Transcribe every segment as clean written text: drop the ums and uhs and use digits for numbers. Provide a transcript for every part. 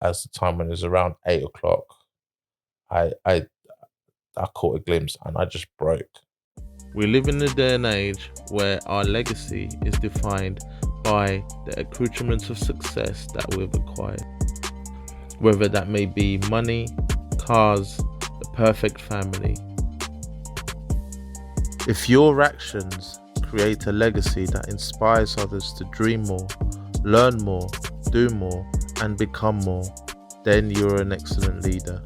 as the time when it was around 8:00, I caught a glimpse and I just broke. We live in a day and age where our legacy is defined by the accoutrements of success that we've acquired. Whether that may be money, cars, the perfect family. If your actions create a legacy that inspires others to dream more, learn more, do more, and become more, then you're an excellent leader.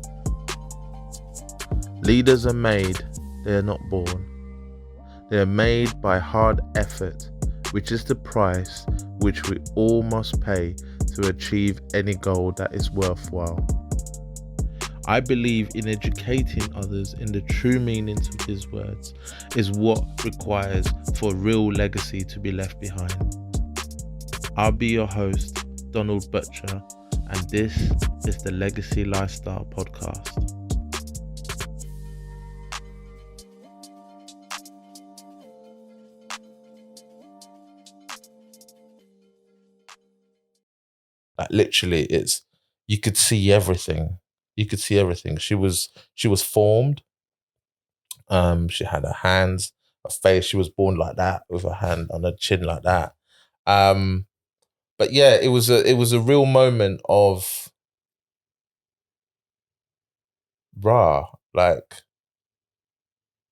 Leaders are made, they are not born. They are made by hard effort, which is the price which we all must pay to achieve any goal that is worthwhile. I believe in educating others in the true meanings of these words is what requires for real legacy to be left behind. I'll be your host, Donald Butcher, and this is the Legacy Lifestyle Podcast. Like literally, you could see everything. You could see everything. She was formed. She had her hands, her face. She was born like that, with her hand on her chin like that. But yeah, it was a real moment of like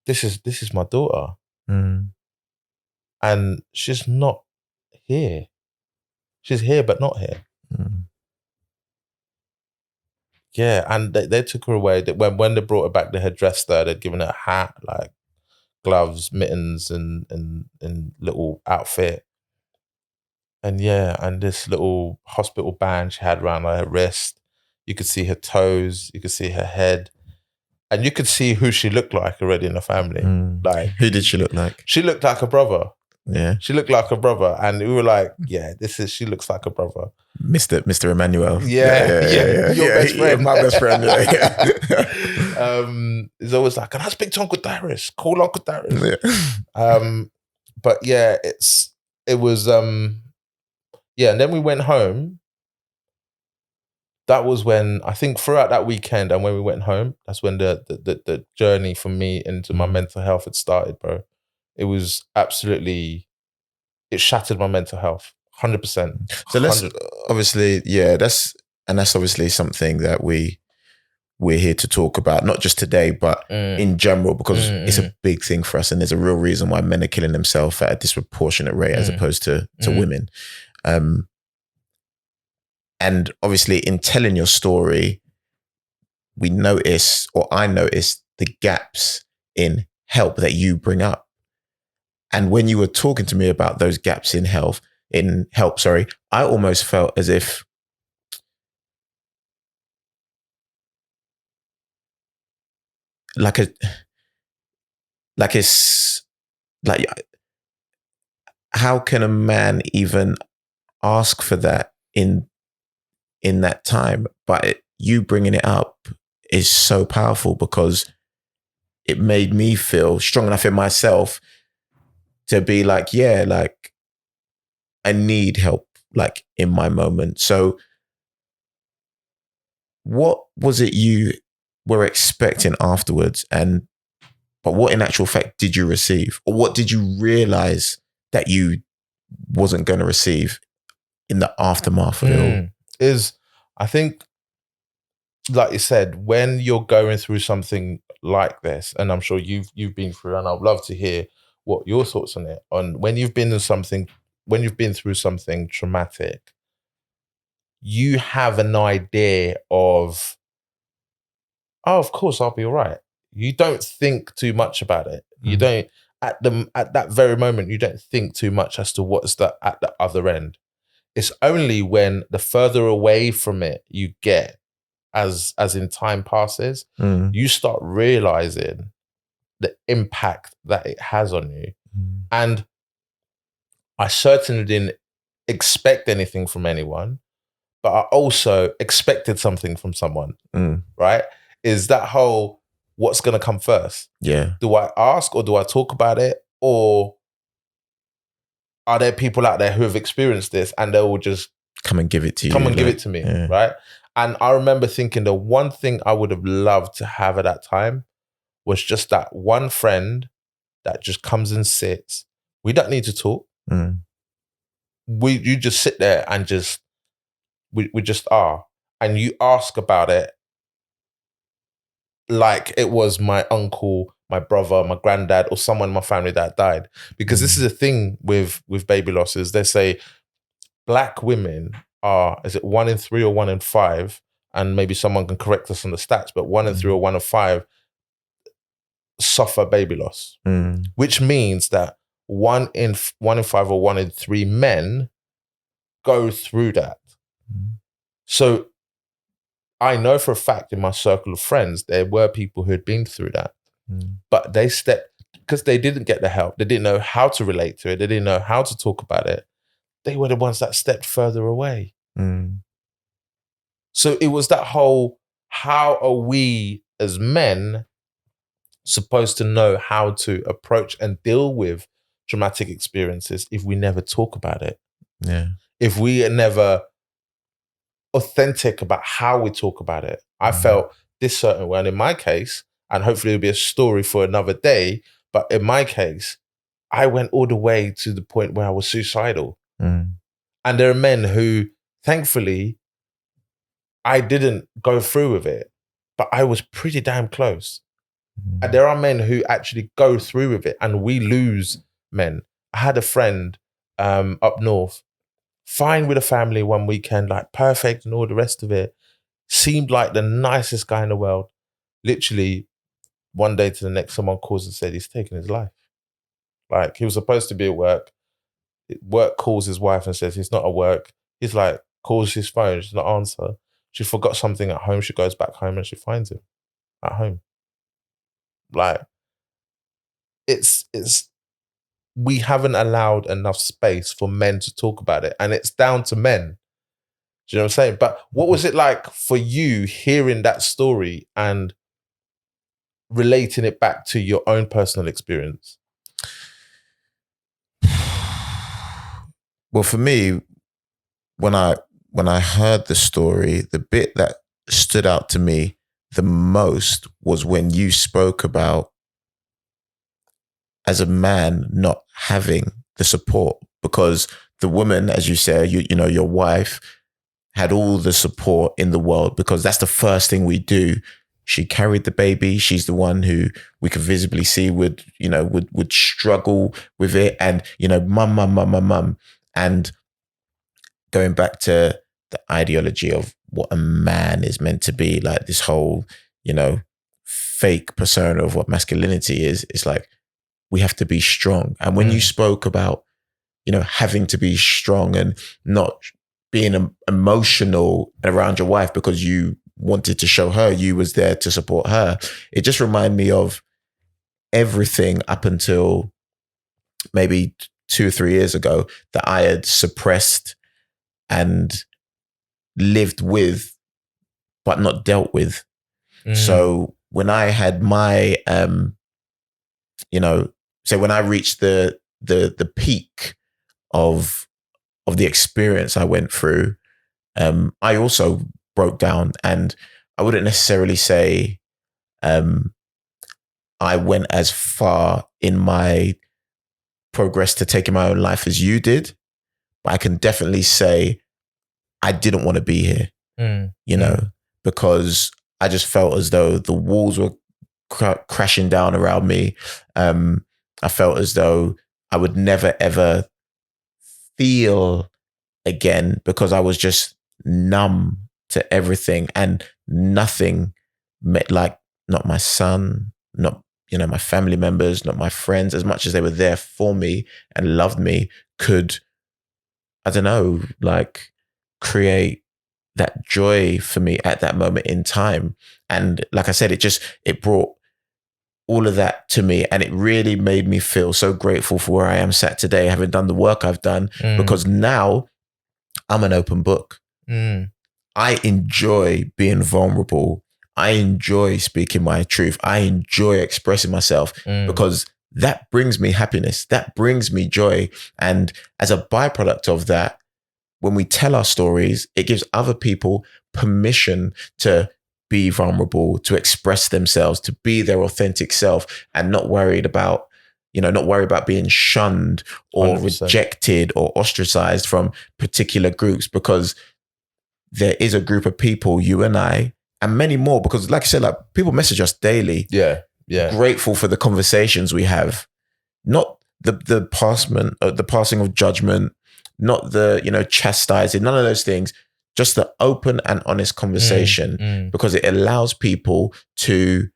this is my daughter, and she's not here. She's here, but not here. Yeah, and they took her away. When they brought her back, they had dressed her. They'd given her a hat, like gloves, mittens, and little outfit. And yeah, and this little hospital band she had around her wrist. You could see her toes. You could see her head. And you could see who she looked like already in the family. Like, who did she look like? She looked like a brother. Yeah. She looked like a brother. And we were like, yeah, she looks like a brother. Mr. Emmanuel. Yeah. Your best friend. My best friend. Yeah. It's always like, can I speak to Uncle Darius? Call Uncle Darius. Yeah. But yeah, it was yeah, and then we went home. That was when, I think throughout that weekend and when we went home, that's when the journey for me into my mental health had started, bro. It was absolutely, it shattered my mental health, 100%. So let's obviously, yeah, that's obviously something that we're here to talk about, not just today, but in general, because it's a big thing for us, and there's a real reason why men are killing themselves at a disproportionate rate as opposed to women. And obviously, in telling your story, I noticed the gaps in help that you bring up. And when you were talking to me about those gaps in help, I almost felt as if how can a man even ask for that in that time? But you bringing it up is so powerful, because it made me feel strong enough in myself to be like, yeah, like I need help, like in my moment. So what was it you were expecting afterwards? But what in actual fact did you receive? Or what did you realize that you wasn't going to receive in the aftermath of it all? I think, like you said, when you're going through something like this, and I'm sure you've been through, and I'd love to hear what your thoughts on it, on when you've been through something traumatic, you have an idea of, oh, of course I'll be all right. You don't think too much about it. You don't, at that very moment, you don't think too much as to what's at the other end. It's only when the further away from it you get, as in time passes, you start realizing the impact that it has on you. And I certainly didn't expect anything from anyone, but I also expected something from someone, right? Is that whole, what's going to come first? Yeah. Do I ask, or do I talk about it? Or are there people out there who have experienced this and they will just come and give it to you? Give it to me, right? And I remember thinking the one thing I would have loved to have at that time was just that one friend that just comes and sits. We don't need to talk. Mm. You just sit there and just we just are. And you ask about it like it was my uncle, my brother, my granddad, or someone in my family that died. Because this is a thing with baby losses. They say Black women are, is it 1 in 3 or 1 in 5? And maybe someone can correct us on the stats, but 1 in 3 or 1 in 5 suffer baby loss, which means that 1 in 5 or 1 in 3 men go through that. So I know for a fact in my circle of friends, there were people who had been through that, but they stepped, because they didn't get the help. They didn't know how to relate to it. They didn't know how to talk about it. They were the ones that stepped further away. So it was that whole, how are we as men supposed to know how to approach and deal with traumatic experiences if we never talk about it? Yeah. If we are never authentic about how we talk about it. I felt this certain way. And in my case, and hopefully it'll be a story for another day, but in my case, I went all the way to the point where I was suicidal. And there are men who, thankfully, I didn't go through with it, but I was pretty damn close. And there are men who actually go through with it, and we lose men. I had a friend up north, fine with a family one weekend, like perfect and all the rest of it. Seemed like the nicest guy in the world. Literally, one day to the next, someone calls and said he's taken his life. Like, he was supposed to be at work. Work calls his wife and says he's not at work. He's like, calls his phone, she's not answer. She forgot something at home. She goes back home and she finds him at home. Like, it's we haven't allowed enough space for men to talk about it, and it's down to men. Do you know what I'm saying? But what was it like for you hearing that story and relating it back to your own personal experience? Well, for me, when I heard the story, the bit that stood out to me the most was when you spoke about, as a man, not having the support, because the woman, as you say, you know, your wife had all the support in the world, because that's the first thing we do. She carried the baby. She's the one who we could visibly see would struggle with it. And, you know, mum. And going back to the ideology of what a man is meant to be, like this whole, you know, fake persona of what masculinity is, it's like, we have to be strong. And when you spoke about, you know, having to be strong and not being emotional around your wife because you wanted to show her you was there to support her, it just reminded me of everything up until maybe 2 or 3 years ago that I had suppressed and lived with, but not dealt with. So when I had my, so when I reached the peak of the experience I went through, I also broke down, and I wouldn't necessarily say I went as far in my progress to taking my own life as you did, but I can definitely say I didn't want to be here, because I just felt as though the walls were crashing down around me. I felt as though I would never, ever feel again, because I was just numb to everything, and nothing, like not my son, not, my family members, not my friends, as much as they were there for me and loved me, could, I don't know, like create that joy for me at that moment in time. And like I said, it brought all of that to me, and it really made me feel so grateful for where I am sat today, having done the work I've done, because now I'm an open book. I enjoy being vulnerable. I enjoy speaking my truth. I enjoy expressing myself, because that brings me happiness. That brings me joy. And as a byproduct of that, when we tell our stories, it gives other people permission to be vulnerable, to express themselves, to be their authentic self, and not worried about being shunned or 100%. rejected or ostracized from particular groups, because there is a group of people, you and I, and many more, because like I said, like, people message us daily. Yeah. Grateful for the conversations we have, not the passing of judgment, not the, chastising, none of those things, just the open and honest conversation, because it allows people to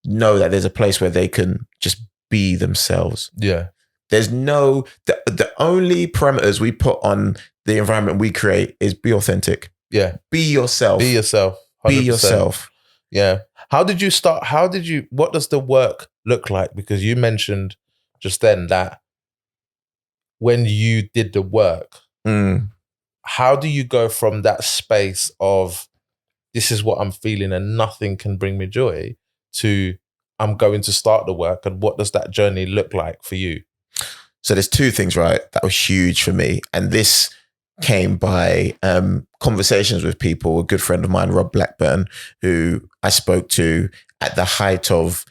know that there's a place where they can just be themselves. Yeah. There's the only parameters we put on the environment we create is be authentic. Yeah. Be yourself. Be yourself. 100%. Be yourself. Yeah. How did you start? What does the work look like? Because you mentioned just then that when you did the work, how do you go from that space of this is what I'm feeling and nothing can bring me joy to I'm going to start the work, and what does that journey look like for you? So there's two things, right, that were huge for me. And this came by conversations with people. A good friend of mine, Rob Blackburn, who I spoke to at the height of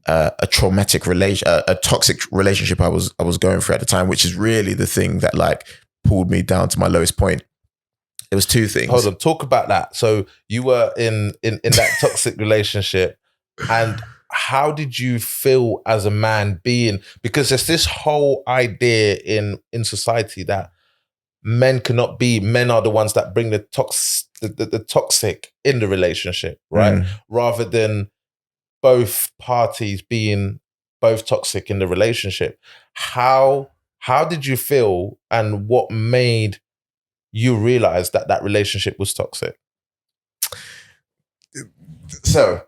a toxic relationship I was going through at the time, which is really the thing that like pulled me down to my lowest point. It was two things. Hold on, talk about that. So you were in that toxic relationship, and how did you feel as a man being, because there's this whole idea in society that men are the ones that bring the toxic in the relationship, right? Rather than both parties being both toxic in the relationship. How did you feel, and what made you realize that relationship was toxic? So,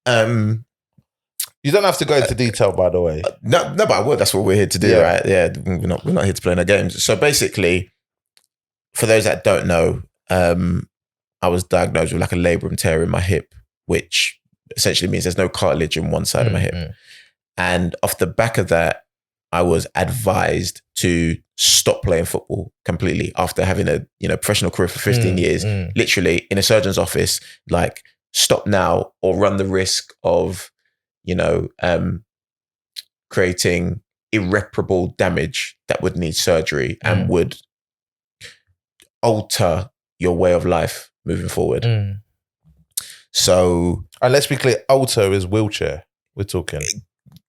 you don't have to go into detail, by the way. No, but I would. That's what we're here to do, right? Yeah, we're not here to play no games. So basically, for those that don't know, I was diagnosed with like a labrum tear in my hip, which essentially means there's no cartilage in one side of my hip. And off the back of that, I was advised to stop playing football completely after having a professional career for 15 years, literally in a surgeon's office, like stop now or run the risk of, creating irreparable damage that would need surgery and would alter your way of life moving forward. So, and let's be clear, alter is wheelchair. We're talking.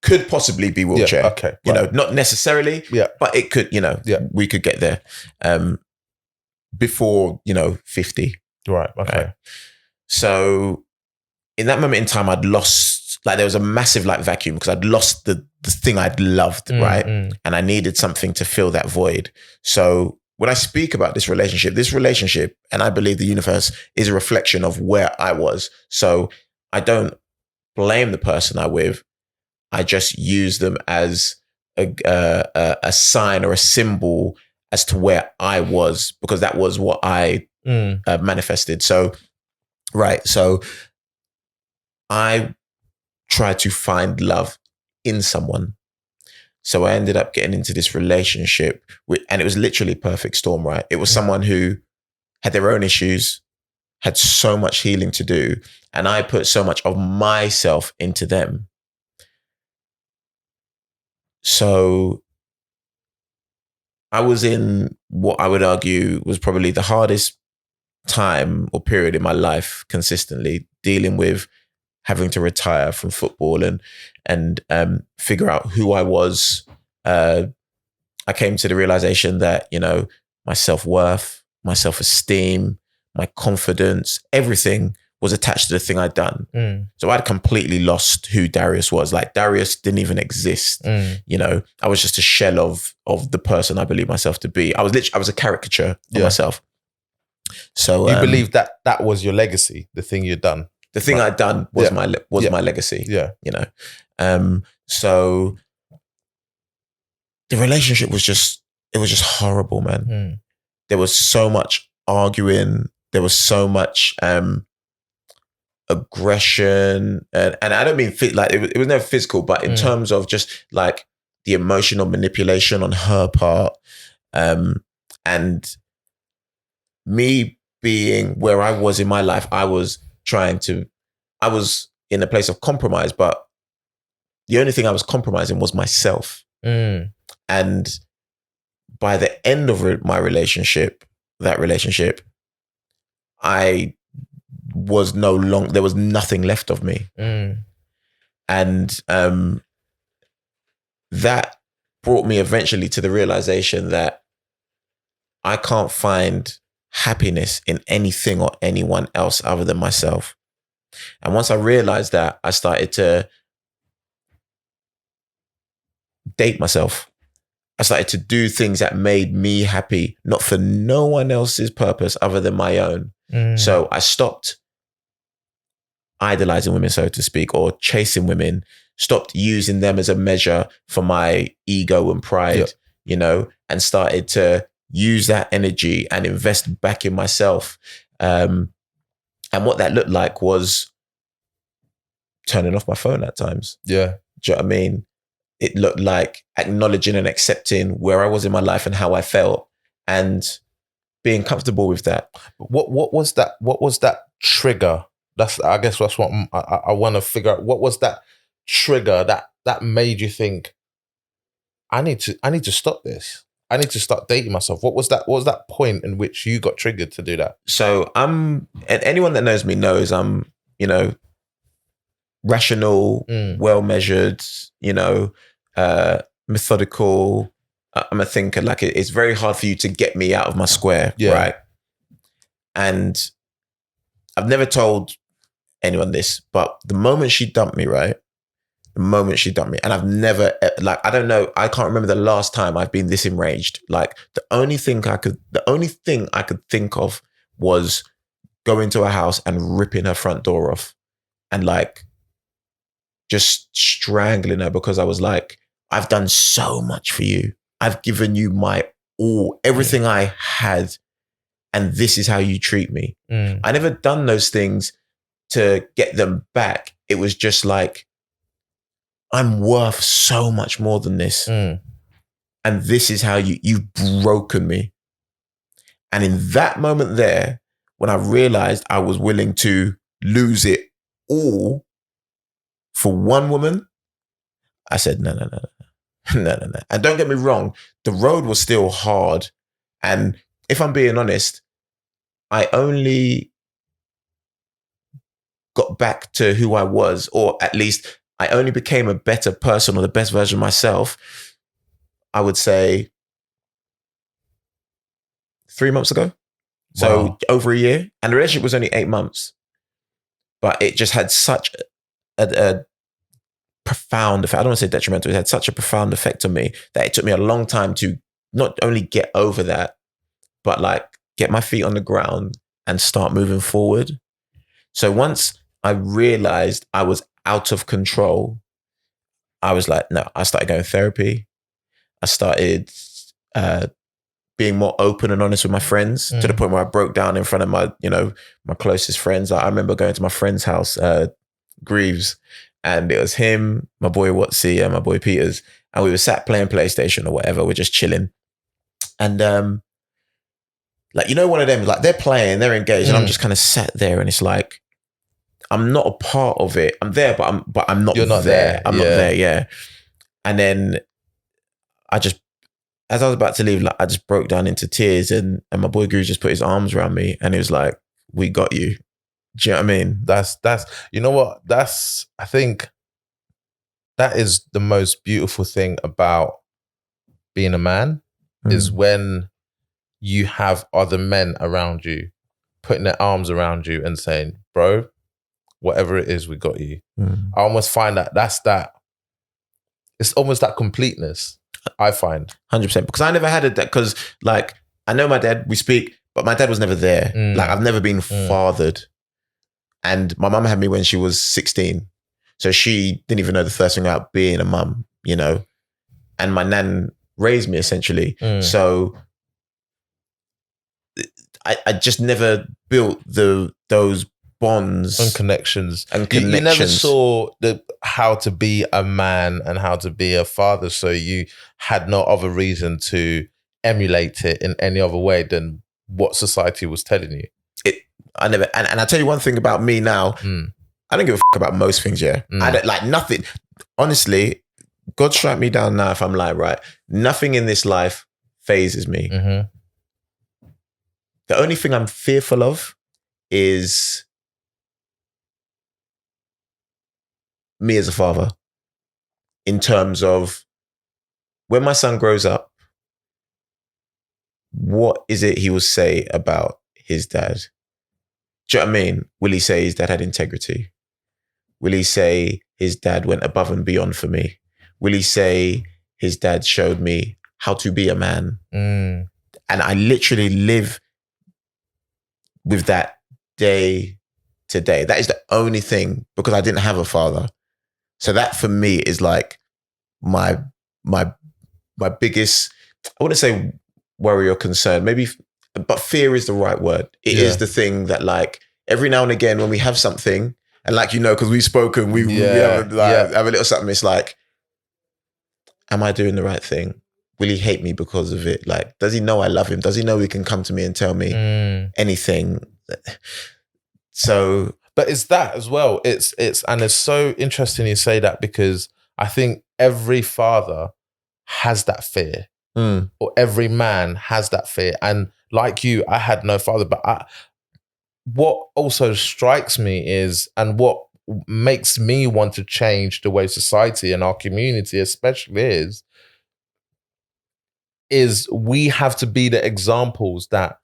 Could possibly be wheelchair. Yeah, okay. Right. Not necessarily, but it could, we could get there before, 50. Right, okay. Right? So in that moment in time, I'd lost, like there was a massive like vacuum because I'd lost the thing I'd loved, right? And I needed something to fill that void. So when I speak about this relationship, and I believe the universe is a reflection of where I was. So I don't blame the person I'm with. I just use them as a sign or a symbol as to where I was, because that was what I manifested. So, right. So I tried to find love in someone. So I ended up getting into this relationship and it was literally perfect storm, right? It was someone who had their own issues, had so much healing to do, and I put so much of myself into them. So I was in what I would argue was probably the hardest time or period in my life consistently, dealing with having to retire from football and figure out who I was. I came to the realization that, my self-worth, my self-esteem, my confidence, everything was attached to the thing I'd done. So I'd completely lost who Darius was. Like Darius didn't even exist. I was just a shell of the person I believe myself to be. I was a caricature of myself. So you believe that was your legacy, the thing you'd done. The thing I'd done was my legacy. Yeah. So the relationship was just horrible, man. There was so much arguing. There was so much aggression, and I don't mean it was never physical, but in terms of just like the emotional manipulation on her part, And me being where I was in my life, I was in a place of compromise, but the only thing I was compromising was myself. Mm. And by the end of that relationship, I was no longer, there was nothing left of me. Mm. And that brought me eventually to the realization that I can't find happiness in anything or anyone else other than myself. And once I realized that, I started to date myself. I started to do things that made me happy, not for no one else's purpose other than my own. So I stopped idolizing women, so to speak, or chasing women, stopped using them as a measure for my ego and pride, and started to use that energy and invest back in myself. And what that looked like was turning off my phone at times. Yeah. Do you know what I mean? It looked like acknowledging and accepting where I was in my life and how I felt, and being comfortable with that. What was that? What was that trigger? I guess that's what I want to figure out. What was that trigger that made you think, I need to stop this? I need to start dating myself. What was that point in which you got triggered to do that? So and anyone that knows me knows I'm, rational, well-measured, methodical. I'm a thinker. Like it's very hard for you to get me out of my square, right? And I've never told anyone this, but the moment she dumped me, and I've never, I don't know, I can't remember the last time I've been this enraged. Like the only thing I could think of was going to her house and ripping her front door off and just strangling her, because I was like, I've done so much for you. I've given you my all, everything I had, and this is how you treat me. I never done those things to get them back. It was just like, I'm worth so much more than this. And this is how you've broken me. And in that moment there, when I realized I was willing to lose it all for one woman, I said, no. And don't get me wrong, the road was still hard. And if I'm being honest, I only got back to who I was, or at least I only became a better person or the best version of myself, I would say 3 months ago. So over a year. And the relationship was only 8 months. But it just had such a profound effect. I don't want to say detrimental. It had such a profound effect on me that it took me a long time to not only get over that, but get my feet on the ground and start moving forward. So once I realized I was out of control, I was like, no, I started going to therapy. I started being more open and honest with my friends to the point where I broke down in front of my closest friends. I remember going to my friend's house, Greaves, and it was him, my boy Watsy, and my boy Peters, and we were sat playing PlayStation or whatever. We're just chilling, and one of them, they're playing, they're engaged, and I'm just kind of sat there, and it's like, I'm not a part of it. I'm there, but I'm not. You're not there. I'm not there. Yeah. And then as I was about to leave, I just broke down into tears, and my boy Guru just put his arms around me, and he was like, "We got you." Do you know what I mean? That's you know what? I think that is the most beautiful thing about being a man is when you have other men around you putting their arms around you and saying, bro, whatever it is, we got you. I almost find that's it's almost that completeness, I find. 100%. Because I never had it, because I know my dad, we speak, but my dad was never there. I've never been fathered. And my mum had me when she was 16. So she didn't even know the first thing about being a mum, and my nan raised me essentially. So I just never built those bonds and connections. You never saw how to be a man and how to be a father, so you had no other reason to emulate it in any other way than what society was telling you. I never, and I tell you one thing about me now. I don't give a fuck about most things. Yeah, I don't like nothing. Honestly, God strike me down now if I'm lying. Right, nothing in this life phases me. The only thing I'm fearful of is me as a father. In terms of when my son grows up, what is it he will say about his dad? Do you know what I mean? Will he say his dad had integrity? Will he say his dad went above and beyond for me? Will he say his dad showed me how to be a man? And I literally live with that day to day. That is the only thing, because I didn't have a father. So that for me is like my biggest, I wouldn't say worry or concern, maybe, but fear is the right word. It is the thing that, like, every now and again when we have something, and like, you know, because we've spoken, we have a little something, it's like, am I doing the right thing? Will he hate me because of it? Like, does he know I love him? Does he know he can come to me and tell me anything? So, but it's that as well. It's so interesting you say that, because I think every father has that fear, or every man has that fear. And like you, I had no father, but what also strikes me is, and what makes me want to change the way society and our community especially is we have to be the examples that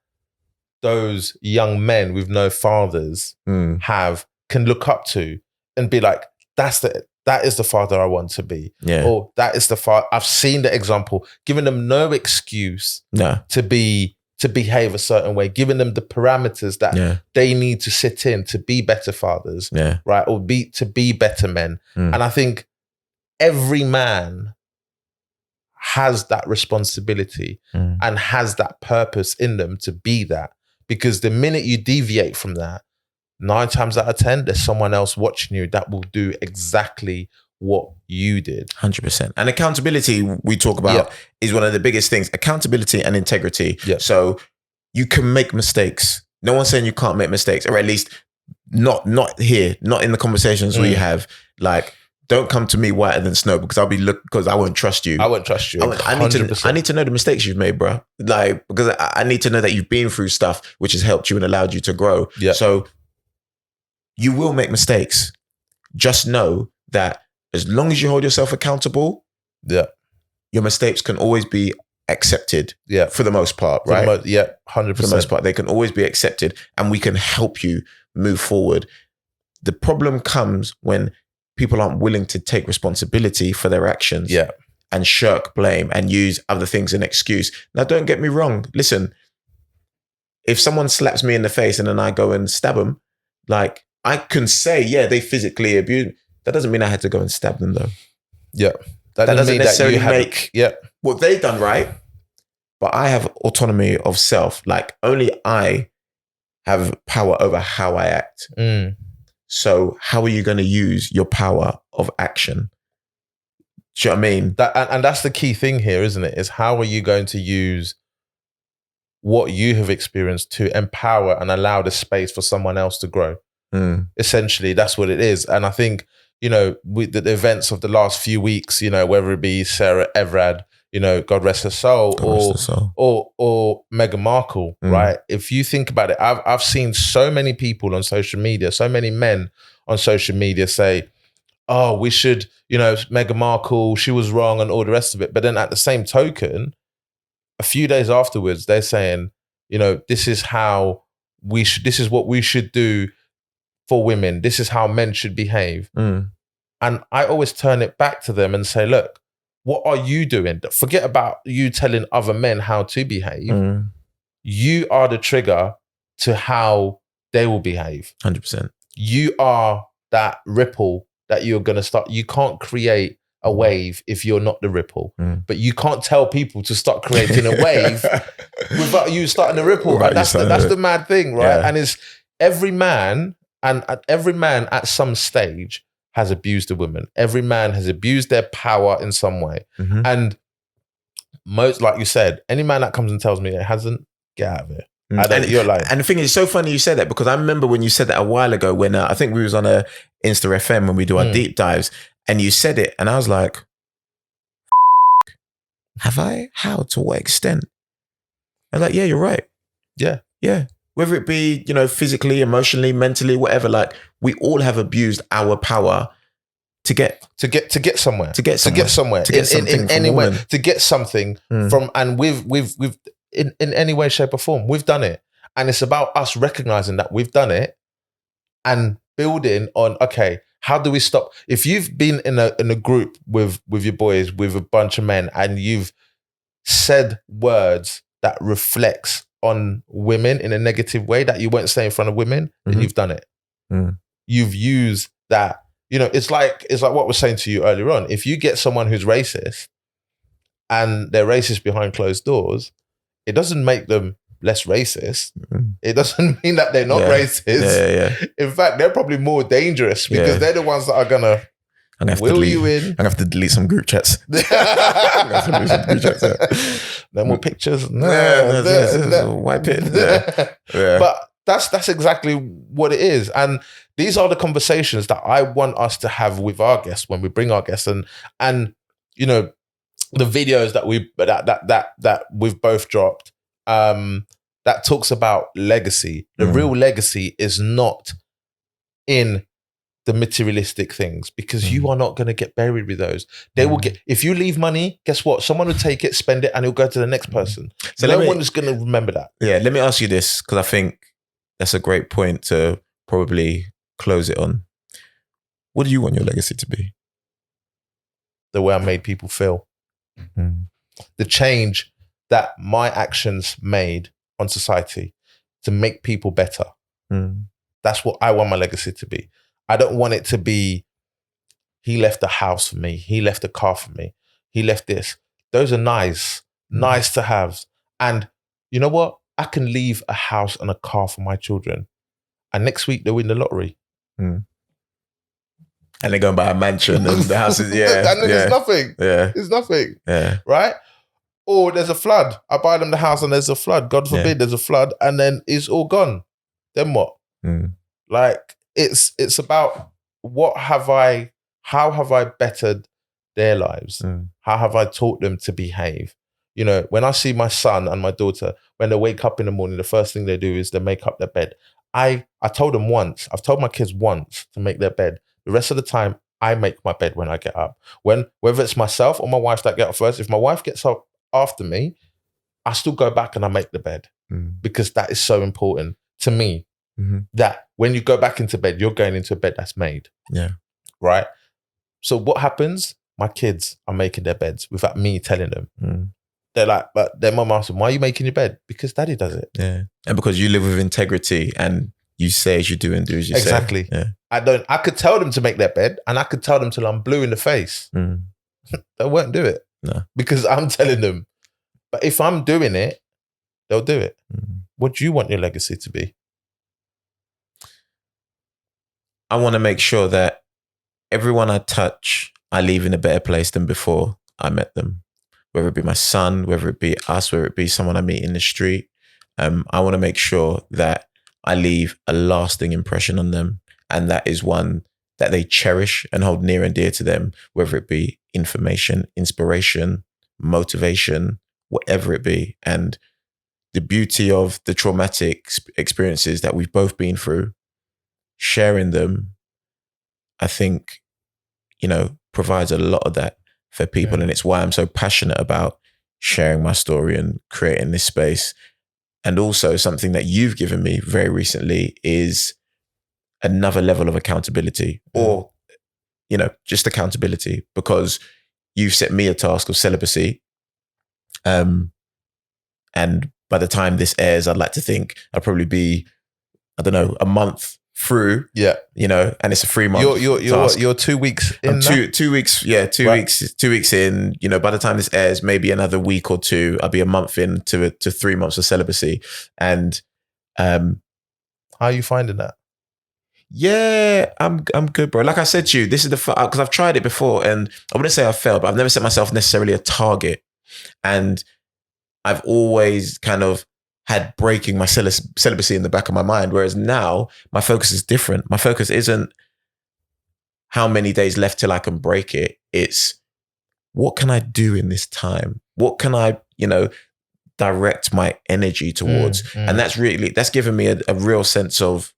those young men with no fathers can look up to and be like, that is the father I want to be. Or that is the father. I've seen the example, giving them no excuse to behave a certain way, giving them the parameters that they need to sit in to be better fathers, right? Or to be better men. And I think every man has that responsibility and has that purpose in them to be that. Because the minute you deviate from that, 9 times out of 10, there's someone else watching you that will do exactly what you did. 100%. And accountability, we talk about, is one of the biggest things. Accountability and integrity. So you can make mistakes. No one's saying you can't make mistakes, or at least not here, not in the conversations we have. Like, don't come to me whiter than snow, because because I won't trust you. I won't trust you. I need to know the mistakes you've made, bro. Like, because I need to know that you've been through stuff which has helped you and allowed you to grow. So you will make mistakes. Just know that as long as you hold yourself accountable, your mistakes can always be accepted. For the most part, right? 100%. For the most part, they can always be accepted, and we can help you move forward. The problem comes when people aren't willing to take responsibility for their actions and shirk blame and use other things as an excuse. Now, don't get me wrong. Listen, if someone slaps me in the face and then I go and stab them, like, I can say, they physically abused me. That doesn't mean I had to go and stab them, though. That doesn't necessarily make what they've done right. But I have autonomy of self. Like, only I have power over how I act. So how are you going to use your power of action? Do you know what I mean? And that's the key thing here, isn't it? Is how are you going to use what you have experienced to empower and allow the space for someone else to grow? Essentially, that's what it is. And I think, you know, with the events of the last few weeks, you know, whether it be Sarah Everard, you know, God rest her soul, or Meghan Markle, right? If you think about it, I've seen so many people on social media, so many men on social media say, oh, we should, you know, Meghan Markle, she was wrong and all the rest of it. But then at the same token, a few days afterwards, they're saying, you know, this is what we should do for women. This is how men should behave. And I always turn it back to them and say, look, what are you doing? Forget about you telling other men how to behave. You are the trigger to how they will behave. 100%. You are that ripple that you're going to start. You can't create a wave if you're not the ripple. But you can't tell people to start creating a wave without you starting a ripple. Right? That's the mad thing, right? And it's every man, and every man at some stage has abused a woman. Every man has abused their power in some way. And most, like you said, any man that comes and tells me it hasn't, get out of here. You're lying. And the thing is, so funny you said that, because I remember when you said that a while ago when I think we was on a Insta FM when we do our deep dives, and you said it, and I was like, have I? How? To what extent? I was like, yeah, you're right. Yeah. Yeah. Whether it be, you know, physically, emotionally, mentally, whatever, like we all have abused our power to get somewhere. something in any from way, women. to get something from, and we've in any way, shape, or form, we've done it. And it's about us recognizing that we've done it and building on, okay, how do we stop? If you've been in a group with your boys, with a bunch of men, and you've said words that reflects on women in a negative way that you won't say in front of women, then you've done it. You've used that. You know, it's like what I was saying to you earlier on. If you get someone who's racist and they're racist behind closed doors, it doesn't make them less racist. It doesn't mean that they're not racist. In fact, they're probably more dangerous because they're the ones that are gonna will you in. I'm gonna have to delete some group chats. No more pictures. Wipe it. But that's exactly what it is. And these are the conversations that I want us to have with our guests when we bring our guests, and you know, the videos that we've both dropped, that talks about legacy. The real legacy is not in the materialistic things, because you are not going to get buried with those. They will get, if you leave money, guess what? Someone will take it, spend it, and it'll go to the next person. So no one is going to remember that. Yeah, let me ask you this, because I think that's a great point to probably close it on. What do you want your legacy to be? The way I made people feel. The change that my actions made on society to make people better. That's what I want my legacy to be. I don't want it to be, he left a house for me, he left a car for me, he left this. Those are nice to have. And you know what? I can leave a house and a car for my children, and next week they win the lottery. And they're going to buy a mansion and the house is, and then it's nothing. Yeah. It's nothing. Yeah. Right? Or there's a flood. I buy them the house and there's a flood. God forbid there's a flood, and then it's all gone. Then what? Like, it's about how have I bettered their lives? How have I taught them to behave? You know, when I see my son and my daughter, when they wake up in the morning, the first thing they do is they make up their bed. I told them once, I've told my kids once to make their bed. The rest of the time, I make my bed when I get up. Whether it's myself or my wife that get up first, if my wife gets up after me, I still go back and I make the bed, because that is so important to me. That when you go back into bed, you're going into a bed that's made. Yeah. Right? So what happens? My kids are making their beds without me telling them. They're like, but their mum asks them, why are you making your bed? Because daddy does it. Yeah. And because you live with integrity and you say as you do and do as you say. Exactly. Yeah. I could tell them to make their bed, and I could tell them till I'm blue in the face. They won't do it. No. Because I'm telling them. But if I'm doing it, they'll do it. What do you want your legacy to be? I want to make sure that everyone I touch, I leave in a better place than before I met them. Whether it be my son, whether it be us, whether it be someone I meet in the street. I want to make sure that I leave a lasting impression on them. And that is one that they cherish and hold near and dear to them, whether it be information, inspiration, motivation, whatever it be. And the beauty of the traumatic experiences that we've both been through, sharing them, I think, you know, provides a lot of that for people. And it's why I'm so passionate about sharing my story and creating this space. And also something that you've given me very recently is another level of accountability, or, you know, just accountability, because you've set me a task of celibacy. And by the time this airs, I'd like to think I'll probably be, I don't know, a month through. Yeah. You know, and it's a 3 month task. You're 2 weeks in. 2 weeks. Yeah. 2 weeks. 2 weeks in. You know, by the time this airs, maybe another week or two, I'll be a month in to 3 months of celibacy. And how are you finding that? Yeah, I'm good, bro. Like I said to you, this is because I've tried it before, and I wouldn't say I failed, but I've never set myself necessarily a target. And I've always kind of had breaking my celibacy in the back of my mind. Whereas now my focus is different. My focus isn't how many days left till I can break it. It's what can I do in this time? What can I, direct my energy towards? And that's given me a real sense of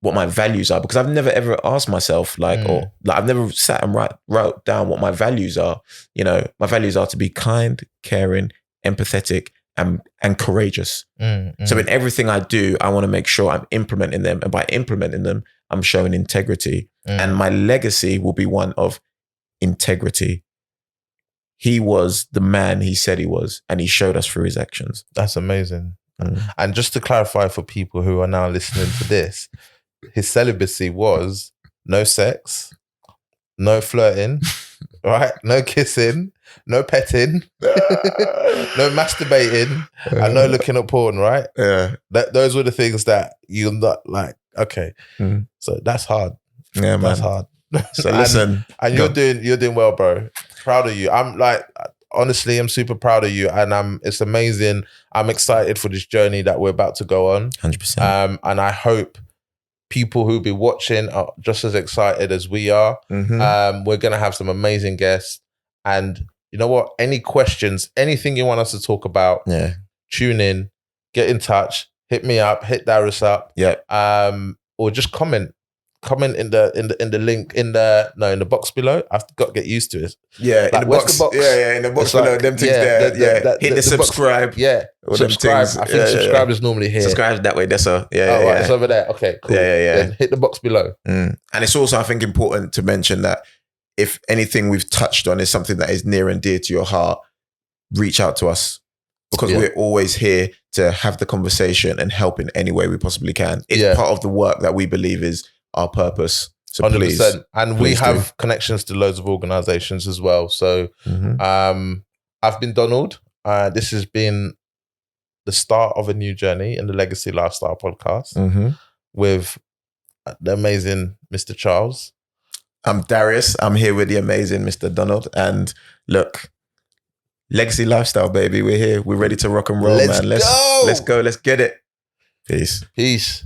what my values are, because I've never ever asked myself I've never sat and wrote down what my values are. My values are to be kind, caring, empathetic, and courageous. So in everything I do, I want to make sure I'm implementing them. And by implementing them, I'm showing integrity. And my legacy will be one of integrity. He was the man he said he was, and he showed us through his actions. That's amazing. And just to clarify for people who are now listening to this, his celibacy was no sex, no flirting, right? No kissing, no petting, no masturbating, and no looking at porn, right? Yeah. Those were the things that you're not like, okay. So that's hard. Yeah, man. That's hard. So listen. And you're doing well, bro. Proud of you. I'm honestly, I'm super proud of you, and it's amazing. I'm excited for this journey that we're about to go on. 100%. And I hope people who be watching are just as excited as we are. We're going to have some amazing guests. And you know what? Any questions, anything you want us to talk about, tune in, get in touch, hit me up, hit Darius up. Or just comment in the link in the box below. I've got to get used to it. Yeah, in the box. In the box below. Them things there. Hit the subscribe. Box, subscribe. I think subscribe is normally here. Subscribe that way. That's all. Right, it's over there. Okay, cool. Then hit the box below. And it's also, I think, important to mention that if anything we've touched on is something that is near and dear to your heart, reach out to us, because we're always here to have the conversation and help in any way we possibly can. It's part of the work that we believe is our purpose. So 100%. Please, and we have connections to loads of organizations as well. So I've been Donald. This has been the start of a new journey in the Legacy Lifestyle podcast with the amazing Mr. Charles. I'm Darius. I'm here with the amazing Mr. Donald. And look, Legacy Lifestyle, baby. We're here. We're ready to rock and roll, man. Let's go. Let's get it. Peace.